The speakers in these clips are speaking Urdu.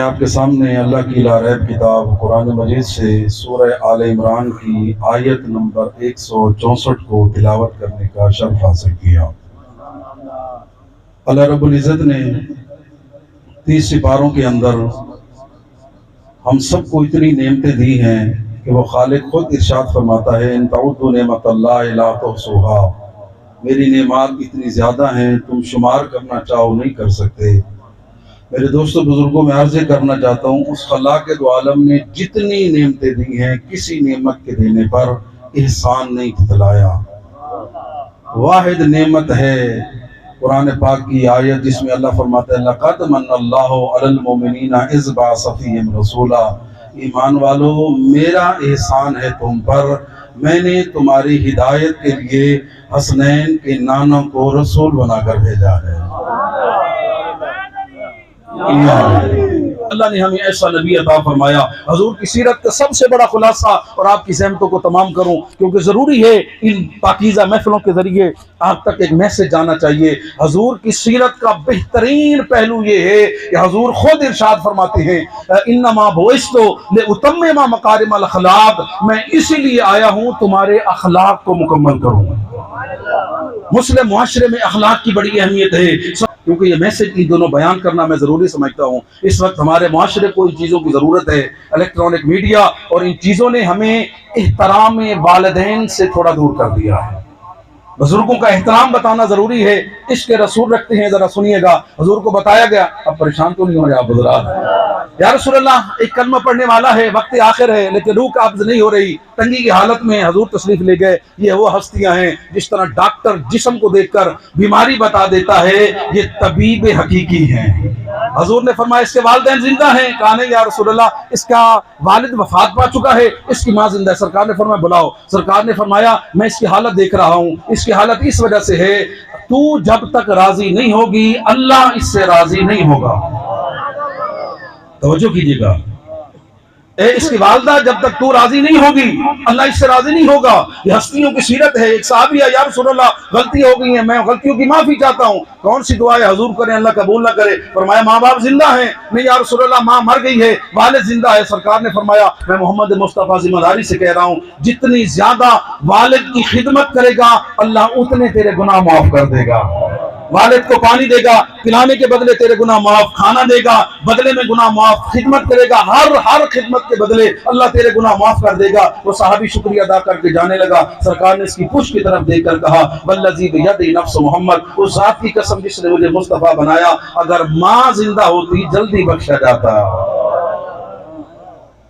آپ کے سامنے اللہ کی لاریب کتاب قرآن مجید سے سورہ آل عمران کی آیت نمبر 164 کو تلاوت کرنے کا شرف حاصل کیا۔ اللہ رب العزت نے 30 سپاروں کے اندر ہم سب کو اتنی نعمتیں دی ہیں کہ وہ خالق خود ارشاد فرماتا ہے ان تعدوا نعمت اللہ لا تحصوها، میری نعمات اتنی زیادہ ہیں تم شمار کرنا چاہو نہیں کر سکتے۔ میرے دوستوں بزرگوں میں عرض کرنا چاہتا ہوں اس خلاق دو عالم نے جتنی نعمتیں دی ہیں کسی نعمت کے دینے پر احسان نہیں بتلایا۔ واحد نعمت ہے قرآن پاک کی آیت جس میں اللہ فرماتا ہے لقد من اللہ علی المؤمنین اذ بعث فیہم رسولا، ایمان والو میرا احسان ہے تم پر، میں نے تمہاری ہدایت کے لیے حسنین کے نانوں کو رسول بنا کر بھیجا ہے۔ اللہ نے ہمیں ایسا نبی عطا فرمایا۔ حضور کی سیرت کا سب سے بڑا خلاصہ اور آپ کی زحمتوں کو تمام کروں کیونکہ ضروری ہے ان پاکیزہ محفلوں کے ذریعے آپ تک ایک میسج جانا چاہیے۔ حضور کی سیرت کا بہترین پہلو یہ ہے کہ حضور خود ارشاد فرماتے ہیں انما بعثت لاتمم مکارم الاخلاق، میں اسی لیے آیا ہوں تمہارے اخلاق کو مکمل کروں۔ مسلم معاشرے میں اخلاق کی بڑی اہمیت ہے کیونکہ یہ میسج ان دونوں بیان کرنا میں ضروری سمجھتا ہوں۔ اس وقت ہمارے معاشرے کو ان چیزوں کی ضرورت ہے۔ الیکٹرانک میڈیا اور ان چیزوں نے ہمیں احترام والدین سے تھوڑا دور کر دیا ہے۔ بزرگوں کا احترام بتانا ضروری ہے۔ عشق رسول رکھتے ہیں، ذرا سنیے گا۔ حضور کو بتایا گیا، اب پریشان تو نہیں ہو رہے آپ حضرات؟ یا رسول اللہ ایک کلمہ پڑھنے والا ہے، وقت آخر ہے لیکن روح قابض نہیں ہو رہی، تنگی کی حالت میں حضور تشریف لے گئے۔ یہ وہ ہستیاں ہیں جس طرح ڈاکٹر جسم کو دیکھ کر بیماری بتا دیتا ہے، یہ طبیب حقیقی ہیں۔ حضور نے فرمایا اس کے والدین زندہ ہیں؟ کہا نہیں یا رسول اللہ اس کا والد وفات پا چکا ہے، اس کی ماں زندہ ہے۔ سرکار نے فرمایا بلاؤ۔ سرکار نے فرمایا میں اس کی حالت دیکھ رہا ہوں، اس کی حالت اس وجہ سے ہے تو جب تک راضی نہیں ہوگی اللہ اس سے راضی نہیں ہوگا۔ توجہ کیجیے گا، اس کی والدہ جب تک تو راضی نہیں ہوگی اللہ اس سے راضی نہیں ہوگا۔ یہ ہستیوں کی سیرت ہے۔ ایک صحابی ہے یا رسول اللہ غلطی ہو گئی ہے، میں غلطیوں کی معافی چاہتا ہوں، کون سی دعا ہے حضور کریں اللہ قبول نہ کرے؟ فرمایا ماں باپ زندہ ہیں؟ نہیں یا رسول اللہ ماں مر گئی ہے، والد زندہ ہے۔ سرکار نے فرمایا میں محمد مصطفیٰ ذمہ داری سے کہہ رہا ہوں جتنی زیادہ والد کی خدمت کرے گا اللہ اتنے تیرے گناہ معاف کر دے گا۔ والد کو پانی دے گا پلانے کے بدلے تیرے گناہ معاف، کھانا دے گا بدلے میں گناہ معاف، خدمت کرے گا ہر خدمت کے بدلے اللہ تیرے گناہ معاف کر دے گا۔ وہ صحابی شکریہ ادا کر کے جانے لگا۔ سرکار نے اس کی پشت کی طرف دیکھ کر کہا والذی بیدہ نفس محمد، اس ذات کی قسم جس نے مجھے مصطفیٰ بنایا اگر ماں زندہ ہوتی جلدی بخشا جاتا۔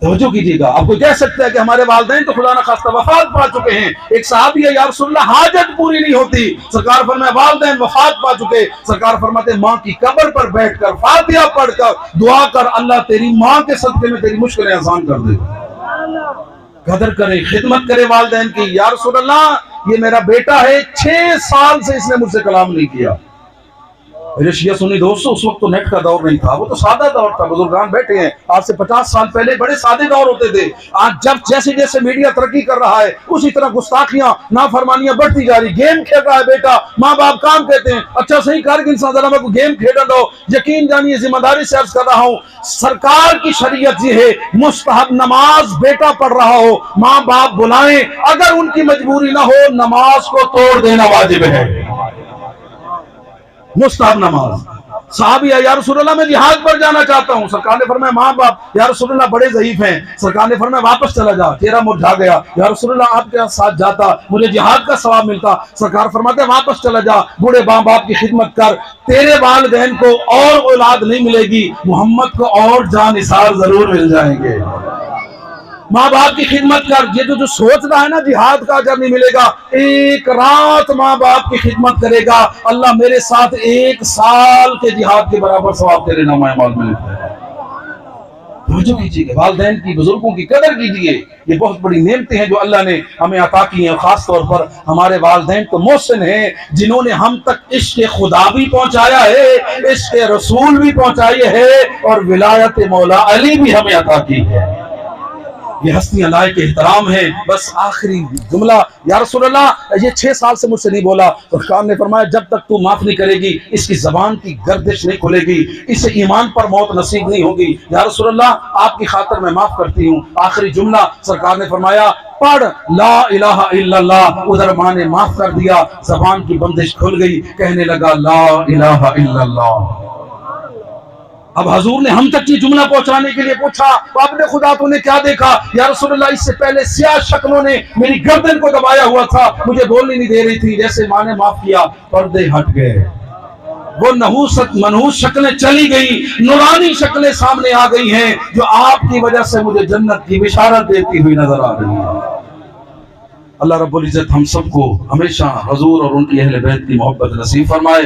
توجہ کیجیے گا، آپ کو کہہ سکتا ہے کہ ہمارے والدین تو خدا نہ خواستہ وفات پا چکے ہیں۔ ایک صحابی ہے یا رسول اللہ حاجت پوری نہیں ہوتی، سرکار فرمائے والدین وفات پا چکے، سرکار فرماتے ماں کی قبر پر بیٹھ کر فاتحہ پڑھ کر دعا کر اللہ تیری ماں کے صدقے میں تیری مشکلیں آسان کر دے۔ قدر کرے، خدمت کرے والدین کی۔ یا رسول اللہ یہ میرا بیٹا ہے 6 سال سے اس نے مجھ سے کلام نہیں کیا۔ میرے شیعہ سنی دوستو اس وقت تو نیٹ کا دور نہیں تھا، وہ تو سادہ دور تھا۔ بزرگان بیٹھے ہیں، آج سے 50 سال پہلے بڑے سادے دور ہوتے تھے۔ آج جب جیسے جیسے میڈیا ترقی کر رہا ہے اسی طرح گستاخیاں نافرمانیاں بڑھتی جا رہی۔ گیم کھیل رہا ہے بیٹا، ماں باپ کام کہتے ہیں اچھا صحیح کر کے انسان ذرا میں کو گیم کھیلنے دو۔ یقین جانیے ذمہ داری سے عرض کر رہا ہوں سرکار کی شریعت یہ ہے مستحب نماز بیٹا پڑھ رہا ہو ماں باپ بلائیں، اگر ان کی مجبوری نہ ہو نماز کو توڑ دینا واجب ہے۔ مستحب نماز۔ صحابی ہے یا رسول اللہ میں جہاد پر جانا چاہتا ہوں، سرکار نے فرمایا ماں باپ یا رسول اللہ بڑے ضعیف ہیں، سرکار نے فرمایا واپس چلا جا، چہرہ مرجھا گیا، یا رسول اللہ آپ کے ساتھ جاتا مجھے جہاد کا ثواب ملتا، سرکار فرماتے واپس چلا جا، بوڑھے ماں باپ کی خدمت کر، تیرے والدین کو اور اولاد نہیں ملے گی محمد کو اور جان نثار ضرور مل جائیں گے۔ ماں باپ کی خدمت کر، یہ جو سوچ رہا ہے نا جہاد کا اجر نہیں ملے گا، ایک رات ماں باپ کی خدمت کرے گا اللہ میرے ساتھ 1 سال کے جہاد کے برابر ثواب تیرے نامہ اعمال میں لکھتا ہے۔ توجہ کیجیے کہ والدین کی بزرگوں کی قدر کیجیے، یہ بہت بڑی نعمتیں ہیں جو اللہ نے ہمیں عطا کی ہیں۔ خاص طور پر ہمارے والدین تو محسن ہیں جنہوں نے ہم تک عشق خدا بھی پہنچایا ہے، عشق رسول بھی پہنچائی ہے اور ولایت مولا علی بھی ہمیں عطا کی ہے۔ یہ ہستیاں لائق احترام ہیں. بس آخری جملہ, یا رسول اللہ یہ 6 سال سے مجھ سے نہیں بولا. سرکار نے فرمایا جب تک تو معاف نہیں کرے گی اس کی زبان کی گردش نہیں کھلے گی, اسے ایمان پر موت نصیب نہیں ہوگی. یا رسول اللہ آپ کی خاطر میں معاف کرتی ہوں. آخری جملہ سرکار نے فرمایا پڑھ لا الہ الا اللہ. ادھر ماں نے معاف کر دیا, زبان کی بندش کھل گئی, کہنے لگا لا الہ الا اللہ. اب حضور نے ہم تک یہ جملہ پہنچانے کے لیے پوچھا تو اپنے خدا تو نے کیا دیکھا؟ یا رسول اللہ اس سے پہلے سیاہ شکلوں نے میری گردن کو دبایا ہوا تھا, مجھے بولنے نہیں دے رہی تھی. جیسے ماں نے معاف کیا پردے ہٹ گئے, وہ منحوس شکلیں چلی گئی, نورانی شکلیں سامنے آ گئی ہیں جو آپ کی وجہ سے مجھے جنت کی بشارت دیتی ہوئی نظر آ رہی ہے. اللہ رب العزت ہم سب کو ہمیشہ حضور اور ان کی اہل بیت کی محبت نصیب فرمائے.